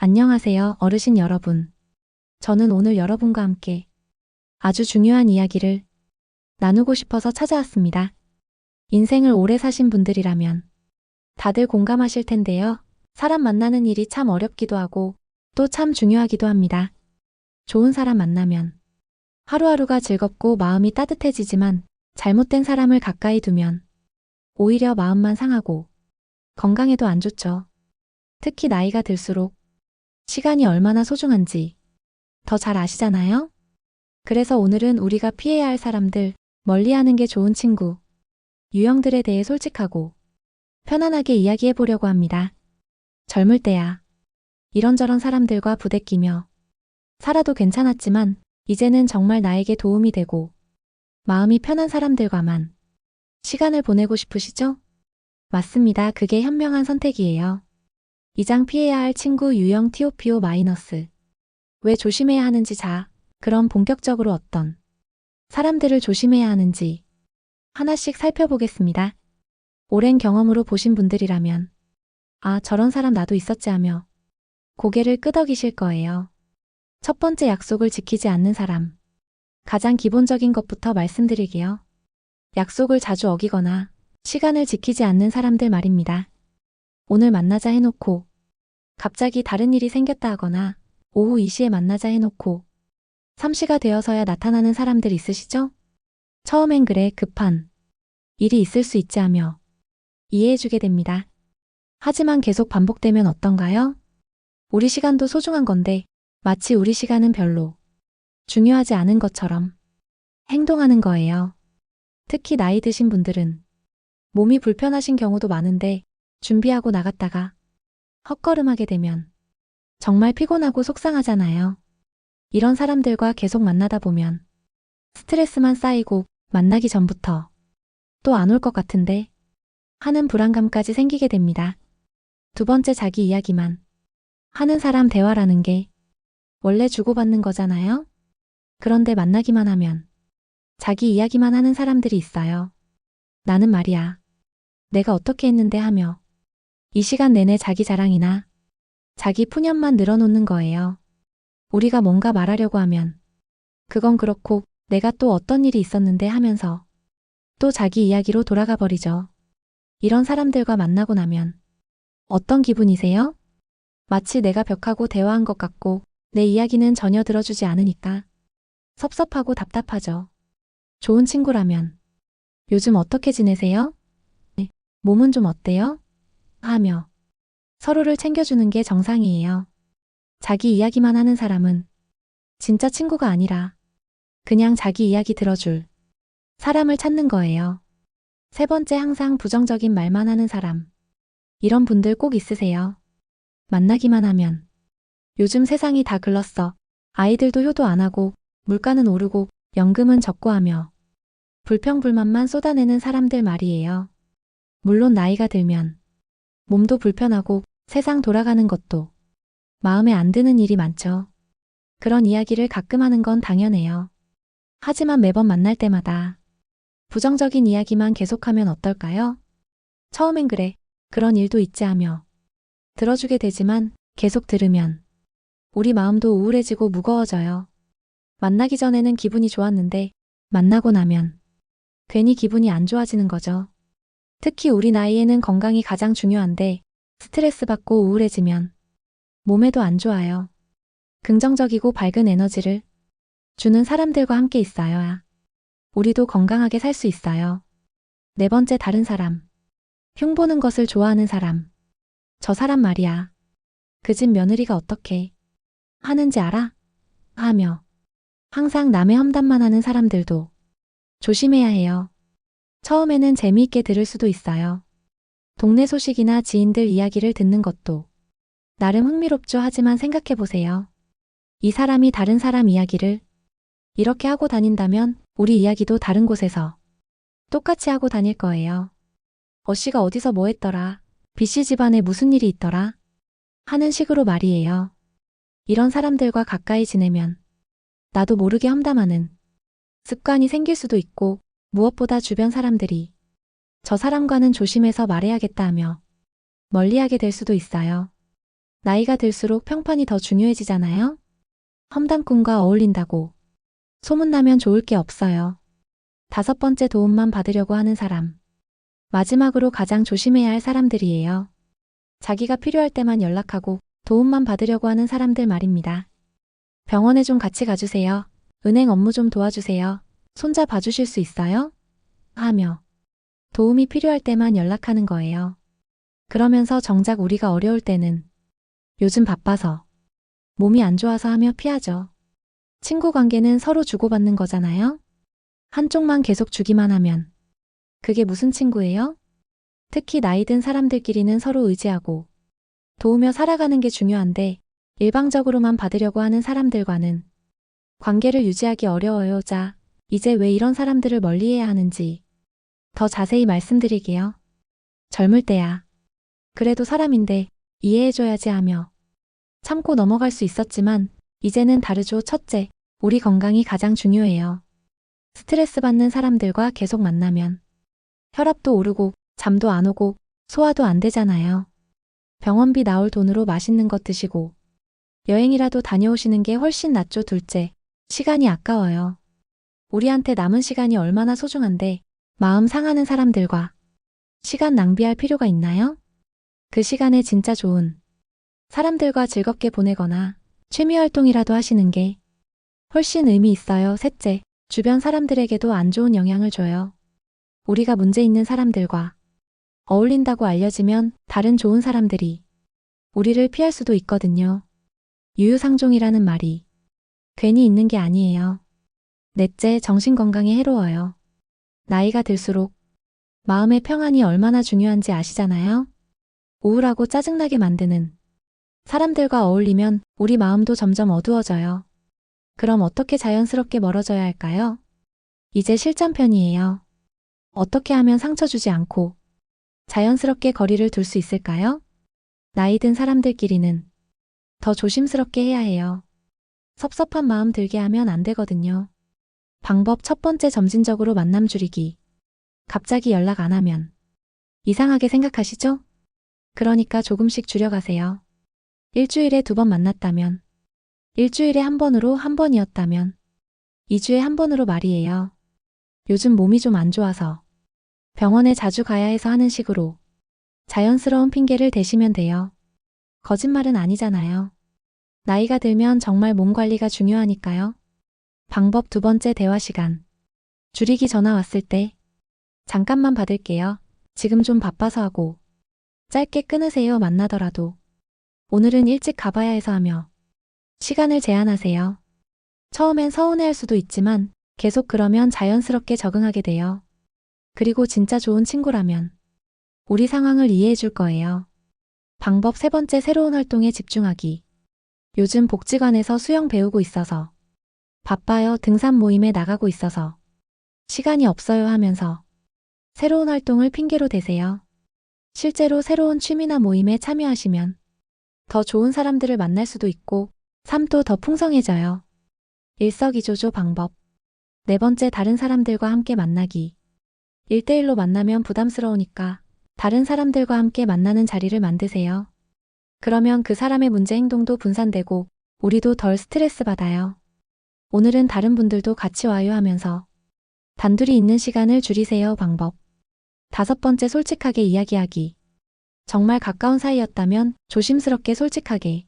안녕하세요, 어르신 여러분. 저는 오늘 여러분과 함께 아주 중요한 이야기를 나누고 싶어서 찾아왔습니다. 인생을 오래 사신 분들이라면 다들 공감하실 텐데요. 사람 만나는 일이 참 어렵기도 하고 또 참 중요하기도 합니다. 좋은 사람 만나면 하루하루가 즐겁고 마음이 따뜻해지지만 잘못된 사람을 가까이 두면 오히려 마음만 상하고 건강에도 안 좋죠. 특히 나이가 들수록 시간이 얼마나 소중한지 더 잘 아시잖아요? 그래서 오늘은 우리가 피해야 할 사람들, 멀리하는 게 좋은 친구, 유형들에 대해 솔직하고 편안하게 이야기해 보려고 합니다. 젊을 때야 이런저런 사람들과 부대끼며 살아도 괜찮았지만 이제는 정말 나에게 도움이 되고 마음이 편한 사람들과만 시간을 보내고 싶으시죠? 맞습니다. 그게 현명한 선택이에요. 이장 피해야 할 친구 유형 TOPO 마이너스. 왜 조심해야 하는지 그럼 본격적으로 어떤 사람들을 조심해야 하는지 하나씩 살펴보겠습니다. 오랜 경험으로 보신 분들이라면 아, 저런 사람 나도 있었지 하며 고개를 끄덕이실 거예요. 첫 번째, 약속을 지키지 않는 사람. 가장 기본적인 것부터 말씀드릴게요. 약속을 자주 어기거나 시간을 지키지 않는 사람들 말입니다. 오늘 만나자 해놓고 갑자기 다른 일이 생겼다 하거나 오후 2시에 만나자 해놓고 3시가 되어서야 나타나는 사람들 있으시죠? 처음엔 그래, 급한 일이 있을 수 있지 하며 이해해주게 됩니다. 하지만 계속 반복되면 어떤가요? 우리 시간도 소중한 건데 마치 우리 시간은 별로 중요하지 않은 것처럼 행동하는 거예요. 특히 나이 드신 분들은 몸이 불편하신 경우도 많은데 준비하고 나갔다가 헛걸음하게 되면 정말 피곤하고 속상하잖아요. 이런 사람들과 계속 만나다 보면 스트레스만 쌓이고 만나기 전부터 또 안 올 것 같은데 하는 불안감까지 생기게 됩니다. 두 번째, 자기 이야기만 하는 사람. 대화라는 게 원래 주고받는 거잖아요. 그런데 만나기만 하면 자기 이야기만 하는 사람들이 있어요. 나는 말이야, 내가 어떻게 했는데 하며 이 시간 내내 자기 자랑이나 자기 푸념만 늘어놓는 거예요. 우리가 뭔가 말하려고 하면 그건 그렇고 내가 또 어떤 일이 있었는데 하면서 또 자기 이야기로 돌아가 버리죠. 이런 사람들과 만나고 나면 어떤 기분이세요? 마치 내가 벽하고 대화한 것 같고 내 이야기는 전혀 들어주지 않으니까 섭섭하고 답답하죠. 좋은 친구라면 요즘 어떻게 지내세요? 네, 몸은 좀 어때요? 하며 서로를 챙겨주는 게 정상이에요. 자기 이야기만 하는 사람은 진짜 친구가 아니라 그냥 자기 이야기 들어줄 사람을 찾는 거예요. 세 번째, 항상 부정적인 말만 하는 사람. 이런 분들 꼭 있으세요. 만나기만 하면 요즘 세상이 다 글렀어. 아이들도 효도 안 하고 물가는 오르고 연금은 적고 하며 불평불만만 쏟아내는 사람들 말이에요. 물론 나이가 들면 몸도 불편하고 세상 돌아가는 것도 마음에 안 드는 일이 많죠. 그런 이야기를 가끔 하는 건 당연해요. 하지만 매번 만날 때마다 부정적인 이야기만 계속하면 어떨까요? 처음엔 그래, 그런 일도 있지 하며 들어주게 되지만 계속 들으면 우리 마음도 우울해지고 무거워져요. 만나기 전에는 기분이 좋았는데 만나고 나면 괜히 기분이 안 좋아지는 거죠. 특히 우리 나이에는 건강이 가장 중요한데 스트레스 받고 우울해지면 몸에도 안 좋아요. 긍정적이고 밝은 에너지를 주는 사람들과 함께 있어야 우리도 건강하게 살 수 있어요. 네 번째, 다른 사람. 흉보는 것을 좋아하는 사람. 저 사람 말이야, 그 집 며느리가 어떻게 하는지 알아? 하며 항상 남의 험담만 하는 사람들도 조심해야 해요. 처음에는 재미있게 들을 수도 있어요. 동네 소식이나 지인들 이야기를 듣는 것도 나름 흥미롭죠. 하지만 생각해보세요. 이 사람이 다른 사람 이야기를 이렇게 하고 다닌다면 우리 이야기도 다른 곳에서 똑같이 하고 다닐 거예요. 어씨가 어디서 뭐 했더라, B씨 집안에 무슨 일이 있더라 하는 식으로 말이에요. 이런 사람들과 가까이 지내면 나도 모르게 험담하는 습관이 생길 수도 있고 무엇보다 주변 사람들이 저 사람과는 조심해서 말해야겠다 하며 멀리하게 될 수도 있어요. 나이가 들수록 평판이 더 중요해지잖아요? 험담꾼과 어울린다고 소문나면 좋을 게 없어요. 5번째 도움만 받으려고 하는 사람. 마지막으로 가장 조심해야 할 사람들이에요. 자기가 필요할 때만 연락하고 도움만 받으려고 하는 사람들 말입니다. 병원에 좀 같이 가주세요. 은행 업무 좀 도와주세요. 손자 봐주실 수 있어요? 하며 도움이 필요할 때만 연락하는 거예요. 그러면서 정작 우리가 어려울 때는 요즘 바빠서, 몸이 안 좋아서 하며 피하죠. 친구 관계는 서로 주고받는 거잖아요? 한쪽만 계속 주기만 하면 그게 무슨 친구예요? 특히 나이 든 사람들끼리는 서로 의지하고 도우며 살아가는 게 중요한데 일방적으로만 받으려고 하는 사람들과는 관계를 유지하기 어려워요. 자, 이제 왜 이런 사람들을 멀리해야 하는지 더 자세히 말씀드릴게요. 젊을 때야. 그래도 사람인데 이해해줘야지 하며 참고 넘어갈 수 있었지만 이제는 다르죠. 첫째, 우리 건강이 가장 중요해요. 스트레스 받는 사람들과 계속 만나면 혈압도 오르고 잠도 안 오고 소화도 안 되잖아요. 병원비 나올 돈으로 맛있는 것 드시고 여행이라도 다녀오시는 게 훨씬 낫죠. 둘째, 시간이 아까워요. 우리한테 남은 시간이 얼마나 소중한데 마음 상하는 사람들과 시간 낭비할 필요가 있나요? 그 시간에 진짜 좋은 사람들과 즐겁게 보내거나 취미 활동이라도 하시는 게 훨씬 의미 있어요. 셋째, 주변 사람들에게도 안 좋은 영향을 줘요. 우리가 문제 있는 사람들과 어울린다고 알려지면 다른 좋은 사람들이 우리를 피할 수도 있거든요. 유유상종이라는 말이 괜히 있는 게 아니에요. 넷째, 정신건강에 해로워요. 나이가 들수록 마음의 평안이 얼마나 중요한지 아시잖아요? 우울하고 짜증나게 만드는 사람들과 어울리면 우리 마음도 점점 어두워져요. 그럼 어떻게 자연스럽게 멀어져야 할까요? 이제 실전편이에요. 어떻게 하면 상처 주지 않고 자연스럽게 거리를 둘 수 있을까요? 나이 든 사람들끼리는 더 조심스럽게 해야 해요. 섭섭한 마음 들게 하면 안 되거든요. 방법 첫 번째, 점진적으로 만남 줄이기. 갑자기 연락 안 하면 이상하게 생각하시죠? 그러니까 조금씩 줄여가세요. 일주일에 2번 만났다면, 일주일에 1번으로 1번이었다면, 2주에 1번으로 말이에요. 요즘 몸이 좀 안 좋아서 병원에 자주 가야 해서 하는 식으로 자연스러운 핑계를 대시면 돼요. 거짓말은 아니잖아요. 나이가 들면 정말 몸 관리가 중요하니까요. 방법 두 번째, 대화 시간. 줄이기. 전화 왔을 때 잠깐만 받을게요. 지금 좀 바빠서 하고 짧게 끊으세요. 만나더라도 오늘은 일찍 가봐야 해서 하며 시간을 제한하세요. 처음엔 서운해할 수도 있지만 계속 그러면 자연스럽게 적응하게 돼요. 그리고 진짜 좋은 친구라면 우리 상황을 이해해 줄 거예요. 방법 세 번째, 새로운 활동에 집중하기. 요즘 복지관에서 수영 배우고 있어서 바빠요. 등산 모임에 나가고 있어서 시간이 없어요 하면서 새로운 활동을 핑계로 대세요. 실제로 새로운 취미나 모임에 참여하시면 더 좋은 사람들을 만날 수도 있고 삶도 더 풍성해져요. 일석이조죠. 방법 네 번째, 다른 사람들과 함께 만나기. 1대1로 만나면 부담스러우니까 다른 사람들과 함께 만나는 자리를 만드세요. 그러면 그 사람의 문제 행동도 분산되고 우리도 덜 스트레스 받아요. 오늘은 다른 분들도 같이 와요 하면서 단둘이 있는 시간을 줄이세요. 방법 5번째, 솔직하게 이야기하기. 정말 가까운 사이였다면 조심스럽게 솔직하게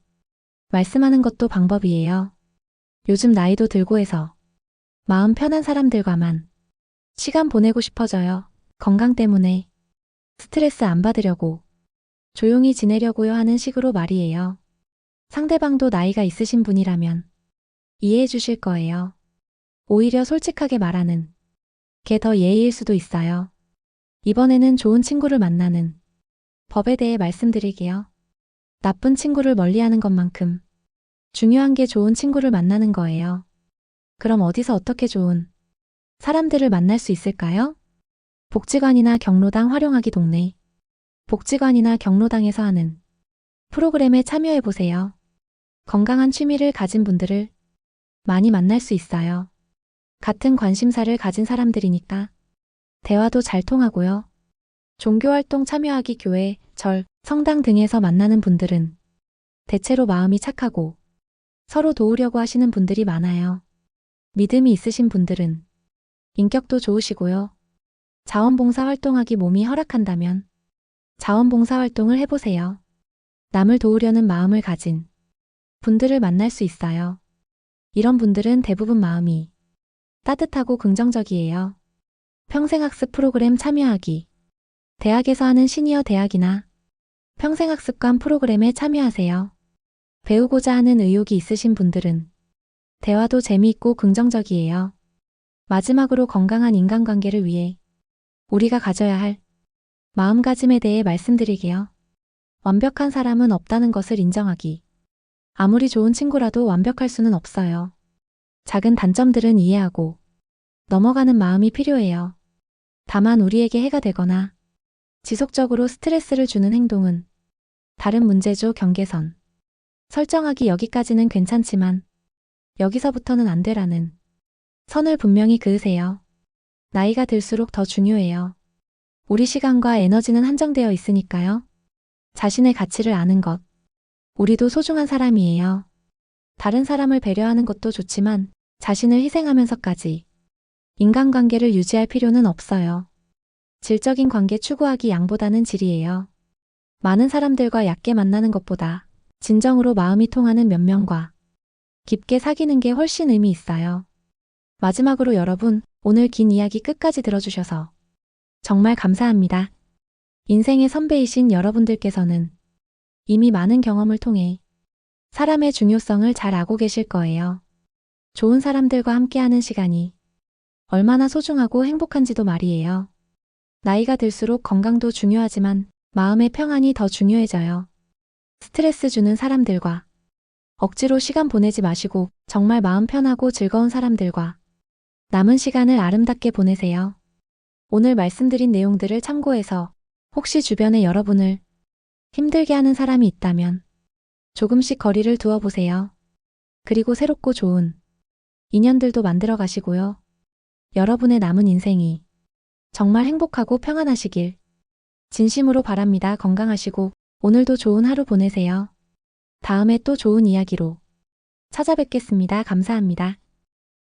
말씀하는 것도 방법이에요. 요즘 나이도 들고 해서 마음 편한 사람들과만 시간 보내고 싶어져요. 건강 때문에 스트레스 안 받으려고 조용히 지내려고요 하는 식으로 말이에요. 상대방도 나이가 있으신 분이라면 이해해 주실 거예요. 오히려 솔직하게 말하는 게 더 예의일 수도 있어요. 이번에는 좋은 친구를 만나는 법에 대해 말씀드릴게요. 나쁜 친구를 멀리하는 것만큼 중요한 게 좋은 친구를 만나는 거예요. 그럼 어디서 어떻게 좋은 사람들을 만날 수 있을까요? 복지관이나 경로당 활용하기. 동네 복지관이나 경로당에서 하는 프로그램에 참여해 보세요. 건강한 취미를 가진 분들을 많이 만날 수 있어요. 같은 관심사를 가진 사람들이니까 대화도 잘 통하고요. 종교활동 참여하기. 교회, 절, 성당 등에서 만나는 분들은 대체로 마음이 착하고 서로 도우려고 하시는 분들이 많아요. 믿음이 있으신 분들은 인격도 좋으시고요. 자원봉사 활동하기 몸이 허락한다면 자원봉사 활동을 해보세요. 남을 도우려는 마음을 가진 분들을 만날 수 있어요. 이런 분들은 대부분 마음이 따뜻하고 긍정적이에요. 평생학습 프로그램 참여하기. 대학에서 하는 시니어 대학이나 평생학습관 프로그램에 참여하세요. 배우고자 하는 의욕이 있으신 분들은 대화도 재미있고 긍정적이에요. 마지막으로 건강한 인간관계를 위해 우리가 가져야 할 마음가짐에 대해 말씀드리게요. 완벽한 사람은 없다는 것을 인정하기. 아무리 좋은 친구라도 완벽할 수는 없어요. 작은 단점들은 이해하고 넘어가는 마음이 필요해요. 다만 우리에게 해가 되거나 지속적으로 스트레스를 주는 행동은 다른 문제죠. 경계선 설정하기. 여기까지는 괜찮지만 여기서부터는 안 되라는 선을 분명히 그으세요. 나이가 들수록 더 중요해요. 우리 시간과 에너지는 한정되어 있으니까요. 자신의 가치를 아는 것. 우리도 소중한 사람이에요. 다른 사람을 배려하는 것도 좋지만 자신을 희생하면서까지 인간관계를 유지할 필요는 없어요. 질적인 관계 추구하기. 양보다는 질이에요. 많은 사람들과 얕게 만나는 것보다 진정으로 마음이 통하는 몇 명과 깊게 사귀는 게 훨씬 의미 있어요. 마지막으로 여러분, 오늘 긴 이야기 끝까지 들어주셔서 정말 감사합니다. 인생의 선배이신 여러분들께서는 이미 많은 경험을 통해 사람의 중요성을 잘 알고 계실 거예요. 좋은 사람들과 함께하는 시간이 얼마나 소중하고 행복한지도 말이에요. 나이가 들수록 건강도 중요하지만 마음의 평안이 더 중요해져요. 스트레스 주는 사람들과 억지로 시간 보내지 마시고 정말 마음 편하고 즐거운 사람들과 남은 시간을 아름답게 보내세요. 오늘 말씀드린 내용들을 참고해서 혹시 주변에 여러분을 힘들게 하는 사람이 있다면 조금씩 거리를 두어 보세요. 그리고 새롭고 좋은 인연들도 만들어 가시고요. 여러분의 남은 인생이 정말 행복하고 평안하시길 진심으로 바랍니다. 건강하시고 오늘도 좋은 하루 보내세요. 다음에 또 좋은 이야기로 찾아뵙겠습니다. 감사합니다.